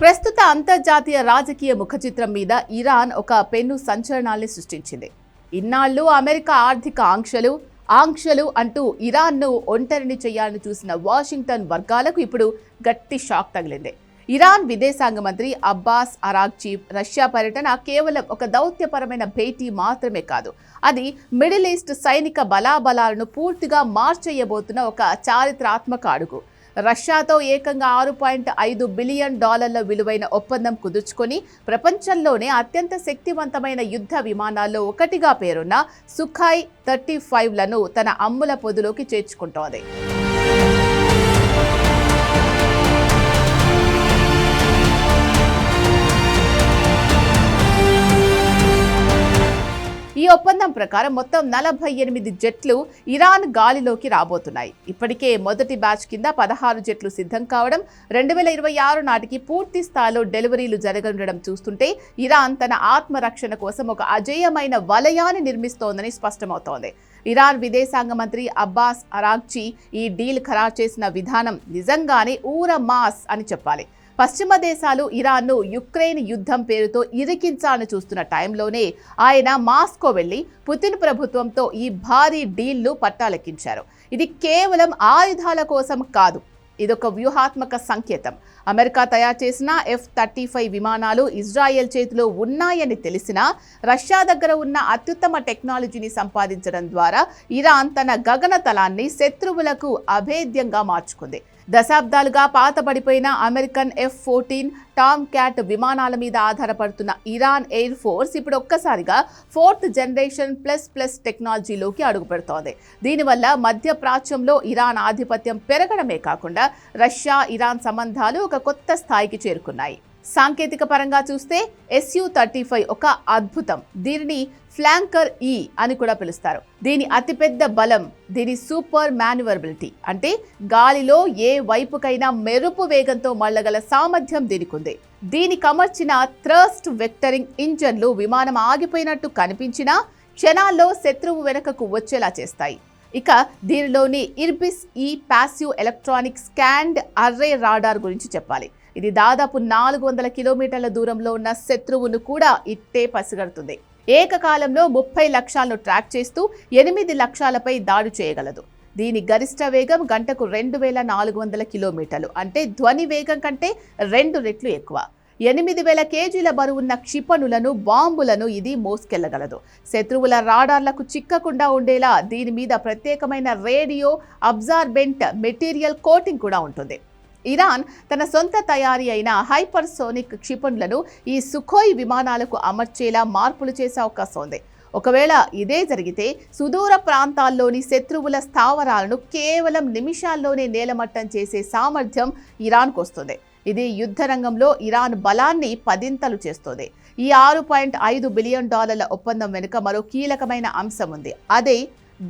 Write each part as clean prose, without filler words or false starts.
ప్రస్తుత అంతర్జాతీయ రాజకీయ ముఖచిత్రం మీద ఇరాన్ ఒక పెను సంచలనాల్ని సృష్టించింది. ఇన్నాళ్లు అమెరికా ఆర్థిక ఆంక్షలు అంటూ ఇరాన్ను ఒంటరిని చేయాలని చూసిన వాషింగ్టన్ వర్గాలకు ఇప్పుడు గట్టి షాక్ తగిలింది. ఇరాన్ విదేశాంగ మంత్రి అబ్బాస్ అరాగ్చీ రష్యా పర్యటన కేవలం ఒక దౌత్యపరమైన భేటీ మాత్రమే కాదు, అది మిడిల్ ఈస్ట్ సైనిక బలాబలాలను పూర్తిగా మార్చేయబోతున్న ఒక చారిత్రాత్మక అడుగు. రష్యాతో ఏకంగా $6.5 బిలియన్ విలువైన ఒప్పందం కుదుర్చుకొని ప్రపంచంలోనే అత్యంత శక్తివంతమైన యుద్ధ విమానాల్లో ఒకటిగా పేరున్న సుఖాయ్ 35లను తన అమ్ముల పొదిలోకి చేర్చుకుంటోంది. ఈ ఒప్పందం ప్రకారం మొత్తం 48 జెట్లు ఇరాన్ గాలిలోకి రాబోతున్నాయి. ఇప్పటికే మొదటి బ్యాచ్ కింద 16 జెట్లు సిద్ధం కావడం, 2026 నాటికి పూర్తి స్థాయిలో డెలివరీలు జరగనుండడం చూస్తుంటే ఇరాన్ తన ఆత్మరక్షణ కోసం ఒక అజేయమైన వలయాన్ని నిర్మిస్తోందని స్పష్టమవుతోంది. ఇరాన్ విదేశాంగ మంత్రి అబ్బాస్ అరాగ్చీ ఈ డీల్ ఖరారు చేసిన విధానం నిజంగానే ఊరమాస్ అని చెప్పాలి. పశ్చిమ దేశాలు ఇరాన్ను యుక్రెయిన్ యుద్ధం పేరుతో ఇరికించాలని చూస్తున్న టైంలోనే ఆయన మాస్కో వెళ్లి పుతిన్ ప్రభుత్వంతో ఈ భారీ డీల్ను పట్టాలెక్కించారు. ఇది కేవలం ఆయుధాల కోసం కాదు, ఇదొక వ్యూహాత్మక సంకేతం. అమెరికా తయారు చేసిన F-35 విమానాలు ఇజ్రాయెల్ చేతిలో ఉన్నాయని తెలిసినా రష్యా దగ్గర ఉన్న అత్యుత్తమ టెక్నాలజీని సంపాదించడం ద్వారా ఇరాన్ తన గగనతలాన్ని శత్రువులకు అభేద్యంగా మార్చుకుంది. దశాబ్దాలుగా పాతబడిపోయిన అమెరికన్ F-14 టామ్ క్యాట్ విమానాల మీద ఆధారపడుతున్న ఇరాన్ ఎయిర్ ఫోర్స్ ఇప్పుడు ఒక్కసారిగా 4th జనరేషన్ ప్లస్ టెక్నాలజీలోకి అడుగుపెడుతోంది. దీనివల్ల మధ్య ప్రాచ్యంలో ఇరాన్ ఆధిపత్యం పెరగడమే కాకుండా రష్యా ఇరాన్ సంబంధాలు ఒక కొత్త స్థాయికి చేరుకున్నాయి. సాంకేతిక పరంగా చూస్తే Su-35 ఒక అద్భుతం. దీనిని ఫ్లాంకర్ E అని కూడా పిలుస్తారు. దీని అతిపెద్ద బలం దీని సూపర్ మాన్యువరబిలిటీ, అంటే గాలిలో ఏ వైపుకైనా మెరుపు వేగంతో మళ్లగల సామర్థ్యం దీనికి ఉంది. దీనికి అమర్చిన థ్రస్ట్ వెక్టరింగ్ ఇంజన్లు విమానం ఆగిపోయినట్టు కనిపించినా క్షణాల్లో శత్రువు వెనకకు వచ్చేలా చేస్తాయి. ఇక దీనిలోని ఇర్బిస్ ఈ passive electronic scanned array radar గురించి చెప్పాలి. ఇది దాదాపు 400 కిలోమీటర్ల దూరంలో ఉన్న శత్రువును కూడా ఇట్టే పసిగడుతుంది. ఏకకాలంలో 30 లక్ష్యాలను ట్రాక్ చేస్తూ 8 లక్ష్యాలపై దాడి చేయగలదు. దీని గరిష్ట వేగం గంటకు 2400 కిలోమీటర్లు, అంటే ధ్వని వేగం కంటే 2 రెట్లు ఎక్కువ. 8000 కేజీల బరువున్న క్షిపణులను, బాంబులను ఇది మోసుకెళ్లగలదు. శత్రువుల రాడార్లకు చిక్కకుండా ఉండేలా దీని మీద ప్రత్యేకమైన రేడియో అబ్జార్బెంట్ మెటీరియల్ కోటింగ్ కూడా ఉంటుంది. ఇరాన్ తన సొంత తయారీ అయిన హైపర్సోనిక్ క్షిపణులను ఈ సుఖోయ్ విమానాలకు అమర్చేలా మార్పులు చేసే అవకాశం ఉంది. ఒకవేళ ఇదే జరిగితే సుదూర ప్రాంతాల్లోని శత్రువుల స్థావరాలను కేవలం నిమిషాల్లోనే నేలమట్టం చేసే సామర్థ్యం ఇరాన్కు వస్తుంది. ఇది యుద్ధ రంగంలో ఇరాన్ బలాన్ని 10 చేస్తుంది. ఈ $6.5 బిలియన్ ఒప్పందం వెనుక మరో కీలకమైన అంశం ఉంది, అదే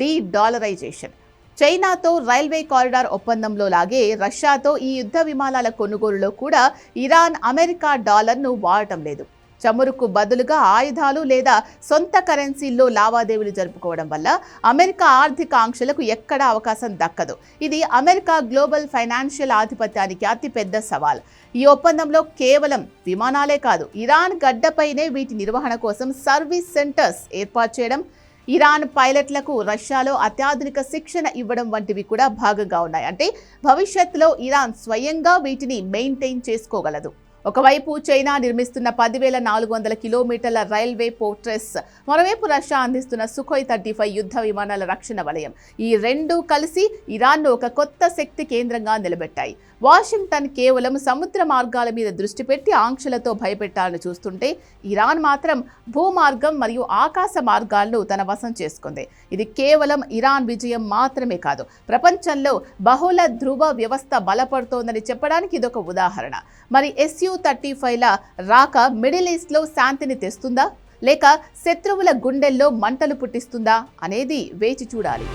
డీ-డాలరైజేషన్. చైనాతో రైల్వే కారిడార్ ఒప్పందంలో లాగే రష్యాతో ఈ యుద్ధ విమానాల కొనుగోలులో కూడా ఇరాన్ అమెరికా డాలర్ను వాడటం లేదు. చమురుకు బదులుగా ఆయుధాలు లేదా సొంత కరెన్సీల్లో లావాదేవీలు జరుపుకోవడం వల్ల అమెరికా ఆర్థిక ఆంక్షలకు ఎక్కడా అవకాశం దక్కదు. ఇది అమెరికా గ్లోబల్ ఫైనాన్షియల్ ఆధిపత్యానికి అతిపెద్ద సవాల్. ఈ ఒప్పందంలో కేవలం విమానాలే కాదు, ఇరాన్ గడ్డపైనే వీటి నిర్వహణ కోసం సర్వీస్ సెంటర్స్ ఏర్పాటు చేయడం, ఇరాన్ పైలట్లకు రష్యాలో అత్యాధునిక శిక్షణ ఇవ్వడం వంటివి కూడా భాగంగా ఉన్నాయి. అంటే భవిష్యత్తులో ఇరాన్ స్వయంగా వీటిని మెయింటైన్ చేసుకోగలదు. ఒకవైపు చైనా నిర్మిస్తున్న 10,400 కిలోమీటర్ల రైల్వే పోర్ట్రెస్, మరోవైపు రష్యా అందిస్తున్న సుఖోయ్ 35 యుద్ధ విమానాల రక్షణ వలయం, ఈ రెండూ కలిసి ఇరాన్ను ఒక కొత్త శక్తి కేంద్రంగా నిలబెట్టాయి. వాషింగ్టన్ కేవలం సముద్ర మార్గాల మీద దృష్టి పెట్టి ఆంక్షలతో భయపెట్టాలని చూస్తుంటే ఇరాన్ మాత్రం భూమార్గం మరియు ఆకాశ మార్గాలను తన వశం చేసుకుంది. ఇది కేవలం ఇరాన్ విజయం మాత్రమే కాదు, ప్రపంచంలో బహుళ ధ్రువ వ్యవస్థ బలపడుతోందని చెప్పడానికి ఇదొక ఉదాహరణ. మరి Su-35ల రాక మిడిల్ ఈస్ట్లో శాంతిని తెస్తుందా, లేక శత్రువుల గుండెల్లో మంటలు పుట్టిస్తుందా అనేది వేచి చూడాలి.